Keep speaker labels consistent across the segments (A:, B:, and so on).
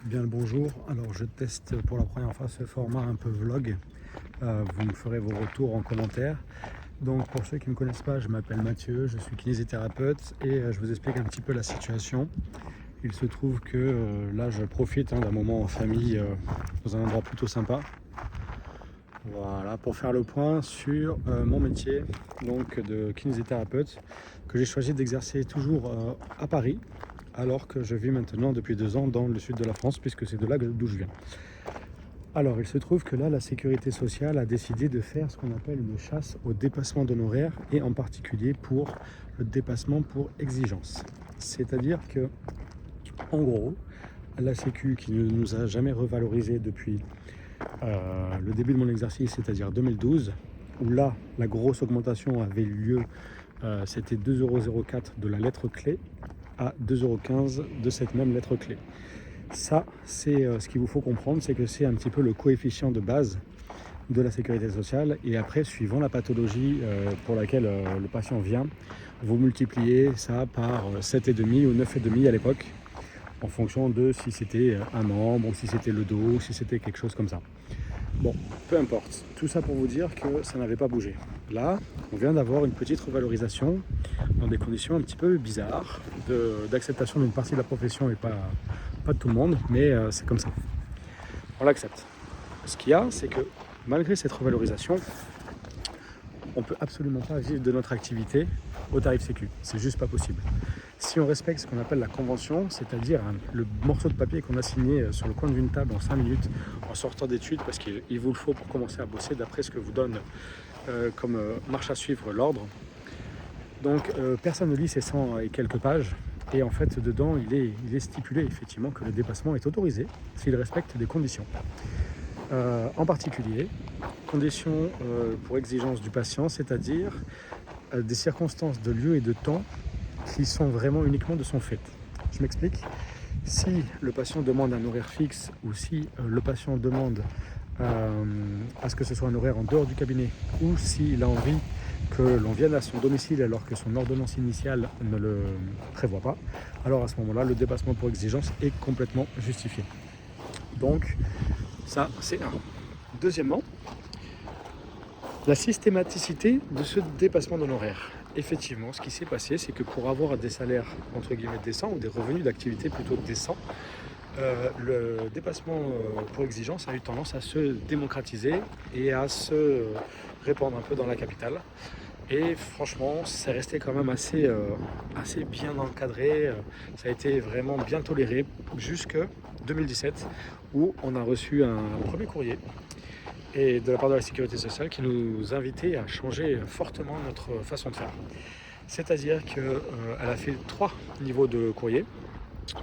A: Bien le bonjour, alors je teste pour la première fois ce format un peu vlog. Vous me ferez vos retours en commentaire. Donc pour ceux qui ne me connaissent pas, je m'appelle Mathieu, je suis kinésithérapeute et je vous explique un petit peu la situation. Il se trouve que là je profite d'un moment en famille dans un endroit plutôt sympa. Voilà, pour faire le point sur mon métier donc de kinésithérapeute que j'ai choisi d'exercer toujours à Paris, alors que je vis maintenant depuis 2 ans dans le sud de la France, puisque c'est de là d'où je viens. Alors, il se trouve que là, la sécurité sociale a décidé de faire ce qu'on appelle une chasse au dépassement d'honoraires, et en particulier pour le dépassement pour exigence. C'est-à-dire que, en gros, la Sécu, qui ne nous a jamais revalorisé depuis le début de mon exercice, c'est-à-dire 2012, où là, la grosse augmentation avait eu lieu, c'était 2,04 € de la lettre clé à 2,15 € de cette même lettre clé. Ça, c'est ce qu'il vous faut comprendre, c'est que c'est un petit peu le coefficient de base de la sécurité sociale. Et après, suivant la pathologie pour laquelle le patient vient, vous multipliez ça par 7,5 ou 9,5 à l'époque, en fonction de si c'était un membre, ou si c'était le dos, ou si c'était quelque chose comme ça. Bon, peu importe. Tout ça pour vous dire que ça n'avait pas bougé. Là, on vient d'avoir une petite revalorisation dans des conditions un petit peu bizarres d'acceptation d'une partie de la profession et pas de tout le monde, mais c'est comme ça. On l'accepte. Ce qu'il y a, c'est que malgré cette revalorisation, on ne peut absolument pas vivre de notre activité au tarif sécu. C'est juste pas possible. Si on respecte ce qu'on appelle la convention, c'est-à-dire le morceau de papier qu'on a signé sur le coin d'une table en 5 minutes en sortant d'études, parce qu'il vous le faut pour commencer à bosser d'après ce que vous donne comme marche à suivre l'ordre. Donc personne ne lit ces 100 et quelques pages. Et en fait, dedans, il est stipulé effectivement que le dépassement est autorisé s'il respecte des conditions. En particulier, conditions pour exigence du patient, c'est-à-dire des circonstances de lieu et de temps qui sont vraiment uniquement de son fait. Je m'explique. Si le patient demande un horaire fixe ou si le patient demande à ce que ce soit un horaire en dehors du cabinet, ou s'il a envie que l'on vienne à son domicile alors que son ordonnance initiale ne le prévoit pas, alors à ce moment-là, le dépassement pour exigence est complètement justifié. Donc, ça, c'est un. Deuxièmement, la systématicité de ce dépassement d'honoraires. Effectivement, ce qui s'est passé, c'est que pour avoir des salaires entre guillemets décents, ou des revenus d'activité plutôt décents, le dépassement pour exigence a eu tendance à se démocratiser et à se répandre un peu dans la capitale. Et franchement, c'est resté quand même assez bien encadré. Ça a été vraiment bien toléré jusque 2017, où on a reçu un premier courrier et de la part de la sécurité sociale qui nous invitait à changer fortement notre façon de faire. C'est-à-dire qu'elle a fait 3 niveaux de courrier.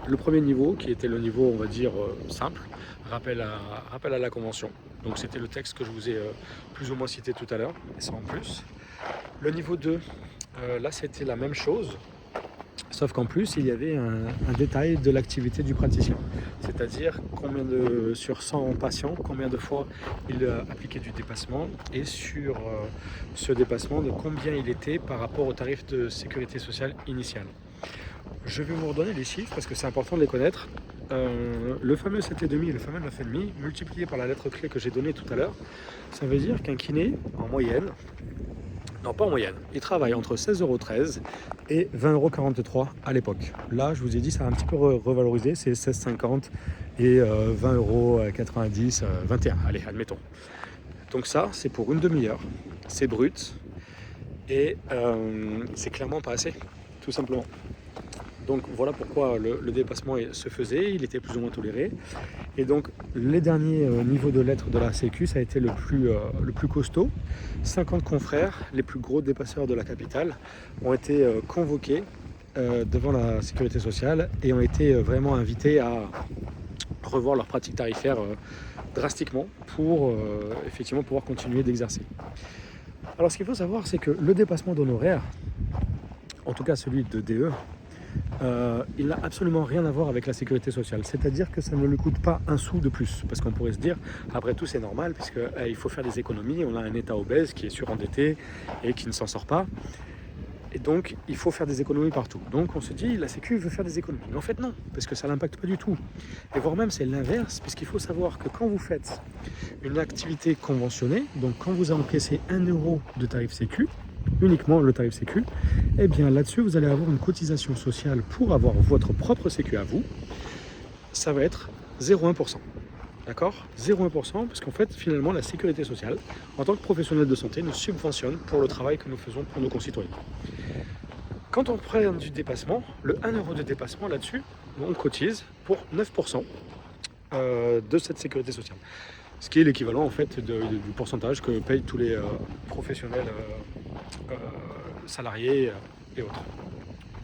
A: Le premier niveau, qui était le niveau, on va dire, simple, rappel à la convention. Donc c'était le texte que je vous ai plus ou moins cité tout à l'heure, et ça en plus. Le niveau 2, là c'était la même chose, sauf qu'en plus il y avait un détail de l'activité du praticien. C'est-à-dire sur 100 patients, combien de fois il appliquait du dépassement, et sur ce dépassement de combien il était par rapport au tarif de sécurité sociale initial. Je vais vous redonner les chiffres parce que c'est important de les connaître. Le fameux 7,5 et le fameux 9,5 multiplié par la lettre clé que j'ai donnée tout à l'heure, ça veut dire qu'un kiné, en moyenne, non pas en moyenne, il travaille entre 16,13 € et 20,43 € à l'époque. Là, je vous ai dit, ça a un petit peu revalorisé, c'est 16,50 € et 20,90 €, 21, allez, admettons. Donc ça, c'est pour une demi-heure, c'est brut, et c'est clairement pas assez, tout simplement. Donc voilà pourquoi le dépassement se faisait, il était plus ou moins toléré. Et donc les derniers niveaux de lettres de la Sécu, ça a été le plus costaud. 50 confrères, les plus gros dépasseurs de la capitale, ont été convoqués devant la sécurité sociale et ont été vraiment invités à revoir leurs pratiques tarifaires drastiquement pour effectivement pouvoir continuer d'exercer. Alors ce qu'il faut savoir, c'est que le dépassement d'honoraires, en tout cas celui de DE, il n'a absolument rien à voir avec la sécurité sociale. C'est-à-dire que ça ne lui coûte pas un sou de plus. Parce qu'on pourrait se dire, après tout c'est normal, puisqu'il faut faire des économies, on a un État obèse qui est surendetté et qui ne s'en sort pas. Et donc, il faut faire des économies partout. Donc, on se dit, la Sécu veut faire des économies. Mais en fait, non, parce que ça ne l'impacte pas du tout. Et voire même, c'est l'inverse, puisqu'il faut savoir que quand vous faites une activité conventionnée, donc quand vous encaissez 1 euro de tarif Sécu, uniquement le tarif Sécu, eh bien là-dessus, vous allez avoir une cotisation sociale pour avoir votre propre Sécu à vous. Ça va être 0,1%. D'accord, 0,1%, parce qu'en fait, finalement, la sécurité sociale, en tant que professionnel de santé, nous subventionne pour le travail que nous faisons pour nos concitoyens. Quand on prend du dépassement, le 1 euro de dépassement là-dessus, on cotise pour 9% de cette sécurité sociale. Ce qui est l'équivalent en fait du pourcentage que payent tous les professionnels salariés et autres.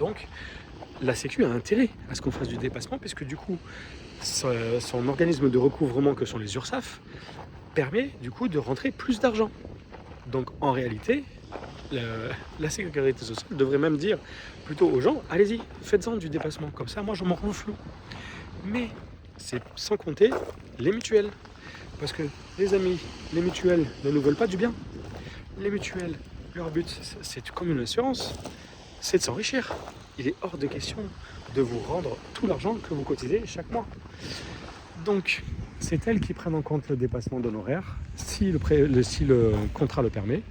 A: Donc, la Sécu a intérêt à ce qu'on fasse du dépassement, puisque du coup, son organisme de recouvrement que sont les URSSAF permet du coup de rentrer plus d'argent. Donc en réalité, la sécurité sociale devrait même dire plutôt aux gens, allez-y, faites-en du dépassement, comme ça moi je m'en rends flou. Mais c'est sans compter les mutuelles. Parce que les amis, les mutuelles ne nous veulent pas du bien. Les mutuelles, leur but, c'est comme une assurance, c'est de s'enrichir. Il est hors de question de vous rendre tout l'argent que vous cotisez chaque mois. Donc, c'est elles qui prennent en compte le dépassement d'honoraires si le contrat le permet.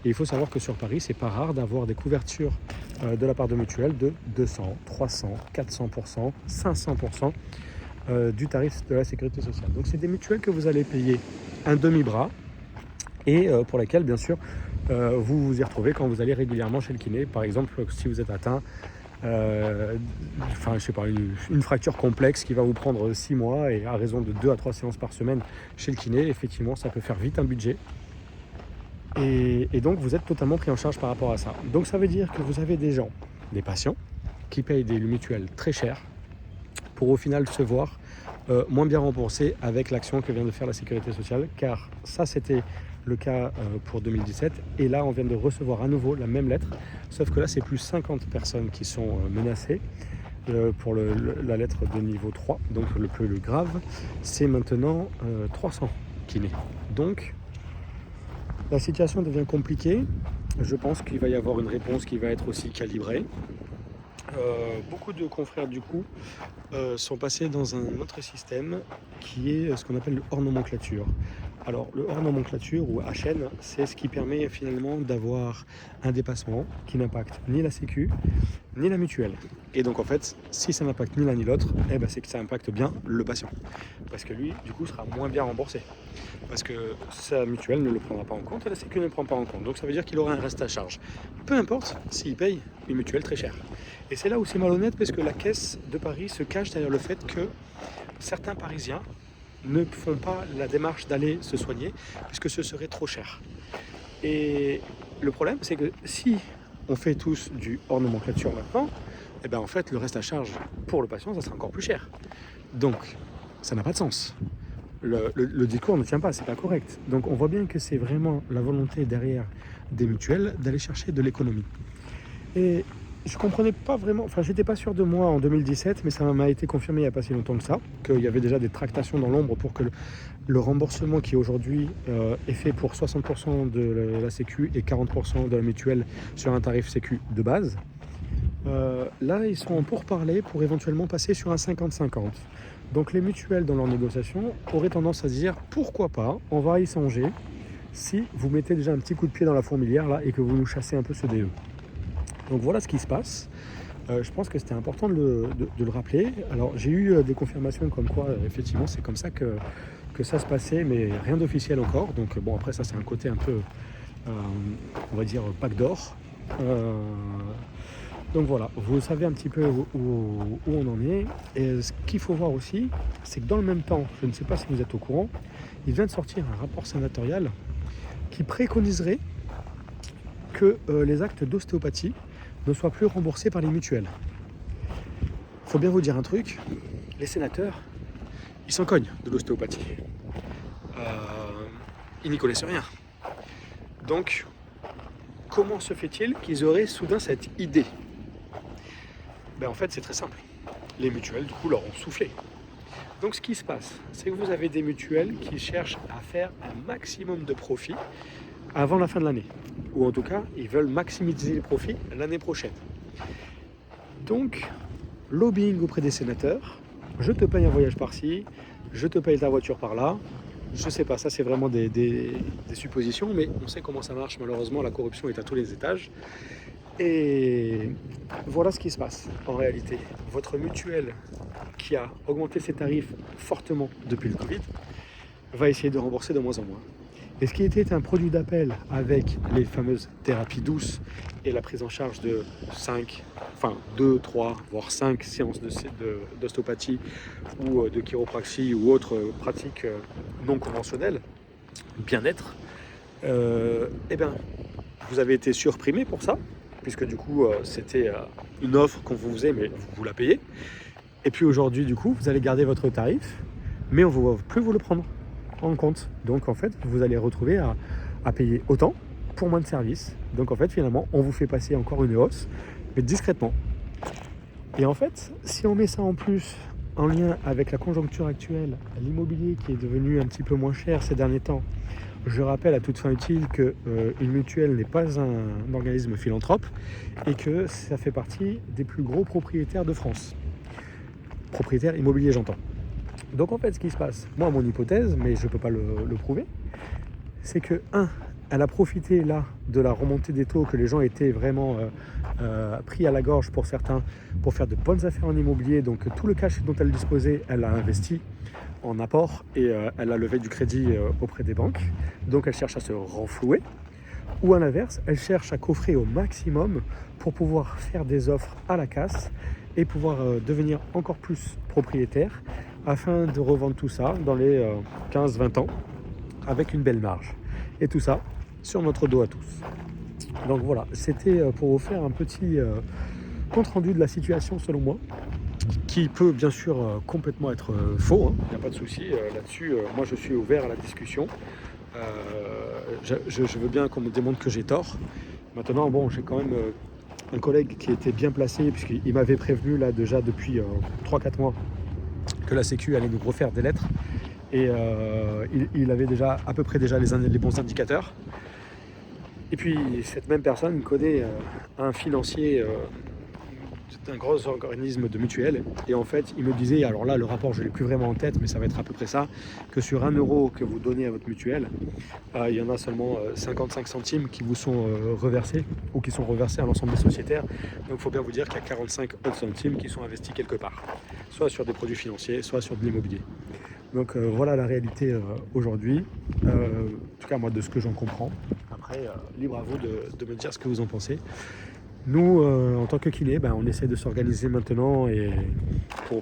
A: Et il faut savoir que sur Paris, c'est pas rare d'avoir des couvertures de la part de mutuelles de 200, 300, 400%, 500% du tarif de la sécurité sociale. Donc, c'est des mutuelles que vous allez payer un demi-bras et pour lesquelles, bien sûr, vous vous y retrouvez quand vous allez régulièrement chez le kiné. Par exemple, si vous êtes atteint je sais pas, une fracture complexe qui va vous prendre 6 mois et à raison de 2 à 3 séances par semaine chez le kiné, effectivement, ça peut faire vite un budget. Et donc, vous êtes totalement pris en charge par rapport à ça. Donc, ça veut dire que vous avez des gens, des patients, qui payent des mutuelles très chères pour au final se voir moins bien remboursés avec l'action que vient de faire la sécurité sociale, car ça, c'était le cas pour 2017 et là on vient de recevoir à nouveau la même lettre, sauf que là c'est plus 50 personnes qui sont menacées pour la lettre de niveau 3, donc le plus grave, c'est maintenant 300 kinés. Donc la situation devient compliquée, je pense qu'il va y avoir une réponse qui va être aussi calibrée. Beaucoup de confrères du coup sont passés dans un autre système qui est ce qu'on appelle le hors nomenclature. Alors le hors nomenclature ou HN, c'est ce qui permet finalement d'avoir un dépassement qui n'impacte ni la Sécu ni la mutuelle. Et donc en fait, si ça n'impacte ni l'un ni l'autre, c'est que ça impacte bien le patient. Parce que lui, du coup, sera moins bien remboursé. Parce que sa mutuelle ne le prendra pas en compte et la Sécu ne le prend pas en compte. Donc ça veut dire qu'il aura un reste à charge. Peu importe s'il paye une mutuelle très chère. Et c'est là où c'est malhonnête parce que la caisse de Paris se cache derrière le fait que certains Parisiens ne font pas la démarche d'aller se soigner puisque ce serait trop cher. Et le problème, c'est que si on fait tous du hors nomenclature maintenant, en fait, le reste à charge pour le patient, ça sera encore plus cher. Donc, ça n'a pas de sens. Le discours ne tient pas, c'est pas correct. Donc, on voit bien que c'est vraiment la volonté derrière des mutuelles d'aller chercher de l'économie. Et je comprenais pas vraiment, j'étais pas sûr de moi en 2017, mais ça m'a été confirmé il n'y a pas si longtemps que ça, qu'il y avait déjà des tractations dans l'ombre pour que le remboursement qui aujourd'hui est fait pour 60% de la Sécu et 40% de la mutuelle sur un tarif Sécu de base. Là, ils sont en pourparlers pour éventuellement passer sur un 50-50. Donc les mutuelles dans leurs négociations auraient tendance à se dire pourquoi pas, on va y songer si vous mettez déjà un petit coup de pied dans la fourmilière là et que vous nous chassez un peu ce DE. Donc voilà ce qui se passe. Je pense que c'était important de le rappeler. Alors j'ai eu des confirmations comme quoi effectivement c'est comme ça que ça se passait, mais rien d'officiel encore. Donc bon, après ça c'est un côté un peu, on va dire, backdoor. Donc voilà, vous savez un petit peu où on en est. Et ce qu'il faut voir aussi, c'est que dans le même temps, je ne sais pas si vous êtes au courant, il vient de sortir un rapport sénatorial qui préconiserait que les actes d'ostéopathie ne soient plus remboursés par les mutuelles. Il faut bien vous dire un truc, les sénateurs, ils s'en cognent de l'ostéopathie. Ils n'y connaissent rien. Donc, comment se fait-il qu'ils auraient soudain cette idée ? En fait, c'est très simple. Les mutuelles, du coup, leur ont soufflé. Donc, ce qui se passe, c'est que vous avez des mutuelles qui cherchent à faire un maximum de profit avant la fin de l'année. Ou en tout cas, ils veulent maximiser les profits l'année prochaine. Donc, lobbying auprès des sénateurs, je te paye un voyage par-ci, je te paye ta voiture par-là. Je sais pas, ça c'est vraiment des suppositions, mais on sait comment ça marche. Malheureusement, la corruption est à tous les étages. Et voilà ce qui se passe en réalité. Votre mutuelle qui a augmenté ses tarifs fortement depuis le Covid va essayer de rembourser de moins en moins. Et ce qui était un produit d'appel avec les fameuses thérapies douces et la prise en charge de 2, 3, voire 5 séances d'ostéopathie ou de chiropraxie ou autres pratiques non conventionnelles, bien-être, eh bien, vous avez été surprimé pour ça, puisque du coup, c'était une offre qu'on vous faisait, mais vous la payez. Et puis aujourd'hui, du coup, vous allez garder votre tarif, mais on ne va plus vous le prendre en compte. Donc en fait, vous allez retrouver à payer autant pour moins de services. Donc en fait, finalement, on vous fait passer encore une hausse, mais discrètement. Et en fait, si on met ça en plus en lien avec la conjoncture actuelle, l'immobilier qui est devenu un petit peu moins cher ces derniers temps, je rappelle à toute fin utile qu'une mutuelle n'est pas un organisme philanthrope et que ça fait partie des plus gros propriétaires de France. Propriétaires immobiliers, j'entends. Donc en fait, ce qui se passe, moi, mon hypothèse, mais je ne peux pas le prouver, c'est que, elle a profité là de la remontée des taux, que les gens étaient vraiment pris à la gorge pour certains, pour faire de bonnes affaires en immobilier. Donc tout le cash dont elle disposait, elle l'a investi en apport et elle a levé du crédit auprès des banques. Donc elle cherche à se renflouer. Ou à l'inverse, elle cherche à coffrer au maximum pour pouvoir faire des offres à la casse et pouvoir devenir encore plus propriétaire afin de revendre tout ça dans les 15-20 ans avec une belle marge. Et tout ça sur notre dos à tous. Donc voilà, c'était pour vous faire un petit compte rendu de la situation selon moi, qui peut bien sûr complètement être faux, il n'y a pas de souci là-dessus. Moi je suis ouvert à la discussion. Je veux bien qu'on me démontre que j'ai tort. Maintenant, bon, j'ai quand même un collègue qui était bien placé, puisqu'il m'avait prévenu là déjà depuis 3-4 mois que la Sécu allait nous refaire des lettres. Et il avait déjà à peu près déjà les bons indicateurs. Et puis cette même personne connaît un financier d'un gros organisme de mutuelle, et en fait il me disait, alors là le rapport je l'ai plus vraiment en tête, mais ça va être à peu près ça, que sur 1 euro que vous donnez à votre mutuelle, il y en a seulement 55 centimes qui vous sont reversés, ou qui sont reversés à l'ensemble des sociétaires. Donc il faut bien vous dire qu'il y a 45 autres centimes qui sont investis quelque part, soit sur des produits financiers, soit sur de l'immobilier. Donc voilà la réalité aujourd'hui, en tout cas moi de ce que j'en comprends. Après, libre à vous de me dire ce que vous en pensez. Nous, en tant que kiné, on essaie de s'organiser maintenant et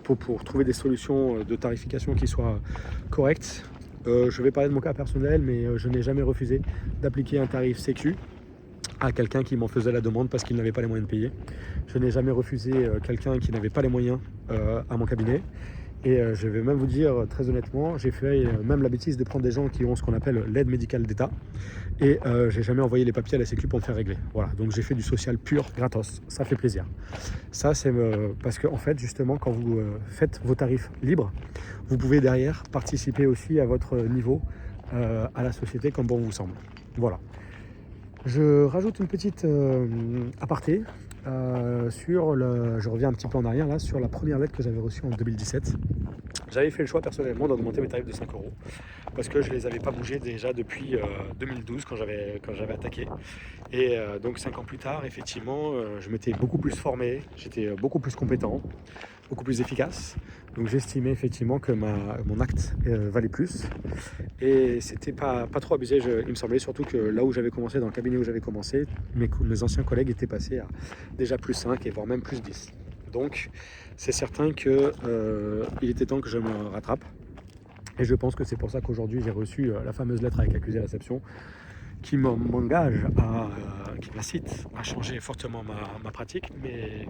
A: pour trouver des solutions de tarification qui soient correctes. Je vais parler de mon cas personnel, mais je n'ai jamais refusé d'appliquer un tarif sécu à quelqu'un qui m'en faisait la demande parce qu'il n'avait pas les moyens de payer. Je n'ai jamais refusé quelqu'un qui n'avait pas les moyens à mon cabinet. Et je vais même vous dire très honnêtement, j'ai fait même la bêtise de prendre des gens qui ont ce qu'on appelle l'aide médicale d'État, et j'ai jamais envoyé les papiers à la Sécu pour me faire régler. Voilà, donc j'ai fait du social pur, gratos, ça fait plaisir. Ça c'est parce que en fait justement quand vous faites vos tarifs libres, vous pouvez derrière participer aussi à votre niveau à la société comme bon vous semble. Voilà. Je rajoute une petite aparté. Je reviens un petit peu en arrière là, sur la première lettre que j'avais reçue en 2017. J'avais fait le choix personnellement d'augmenter mes tarifs de 5 euros parce que je ne les avais pas bougés déjà depuis 2012 quand j'avais attaqué. Et donc 5 ans plus tard, effectivement, je m'étais beaucoup plus formé, j'étais beaucoup plus compétent, beaucoup plus efficace. Donc j'estimais effectivement que mon acte valait plus. Et c'était pas trop abusé, il me semblait, surtout que là où j'avais commencé, dans le cabinet où j'avais commencé, mes anciens collègues étaient passés à déjà plus 5 et voire même plus 10. Donc c'est certain qu'il était temps que je me rattrape. Et je pense que c'est pour ça qu'aujourd'hui j'ai reçu la fameuse lettre avec accusé de réception qui m'engage qui m'incite à changer fortement ma pratique. Mais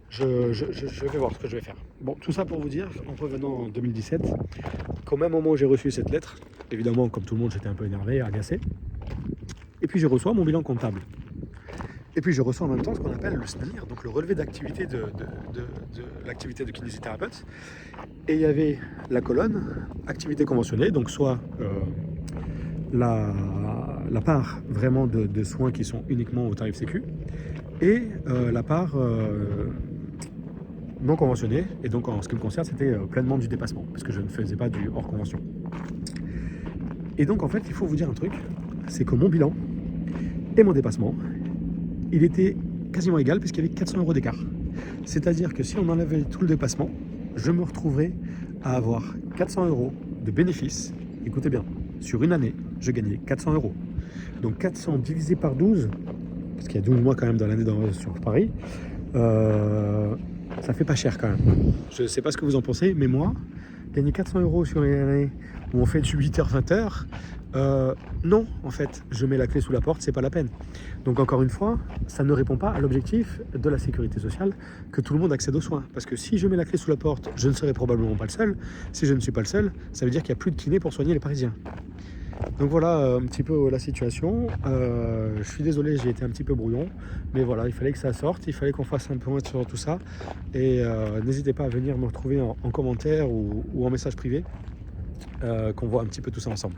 A: je vais voir ce que je vais faire. Bon, tout ça pour vous dire, en revenant en 2017, qu'au même moment où j'ai reçu cette lettre, évidemment, comme tout le monde, j'étais un peu énervé, agacé. Et puis je reçois mon bilan comptable. Et puis je reçois en même temps ce qu'on appelle le SNIR, donc le relevé d'activité de l'activité de kinésithérapeute. Et il y avait la colonne activité conventionnée, donc soit la part vraiment de soins qui sont uniquement au tarif sécu et la part non conventionnée. Et donc en ce qui me concerne, c'était pleinement du dépassement, parce que je ne faisais pas du hors convention. Et donc en fait, il faut vous dire un truc, c'est que mon bilan et mon dépassement, il était quasiment égal puisqu'il y avait 400 € d'écart. C'est-à-dire que si on enlevait tout le dépassement, je me retrouverais à avoir 400 € de bénéfices. Écoutez bien, sur une année, je gagnais 400 €. Donc 400 divisé par 12, parce qu'il y a 12 mois quand même dans l'année sur Paris, ça fait pas cher quand même. Je ne sais pas ce que vous en pensez, mais moi, gagner 400 € sur une année où on fait du 8h, 20h, non, en fait, je mets la clé sous la porte, c'est pas la peine. Donc encore une fois, ça ne répond pas à l'objectif de la sécurité sociale que tout le monde accède aux soins. Parce que si je mets la clé sous la porte, je ne serai probablement pas le seul. Si je ne suis pas le seul, ça veut dire qu'il n'y a plus de kiné pour soigner les Parisiens. Donc voilà un petit peu la situation. Je suis désolé, j'ai été un petit peu brouillon, mais voilà, il fallait que ça sorte, il fallait qu'on fasse un point sur tout ça. Et n'hésitez pas à venir me retrouver en commentaire ou en message privé, qu'on voit un petit peu tout ça ensemble.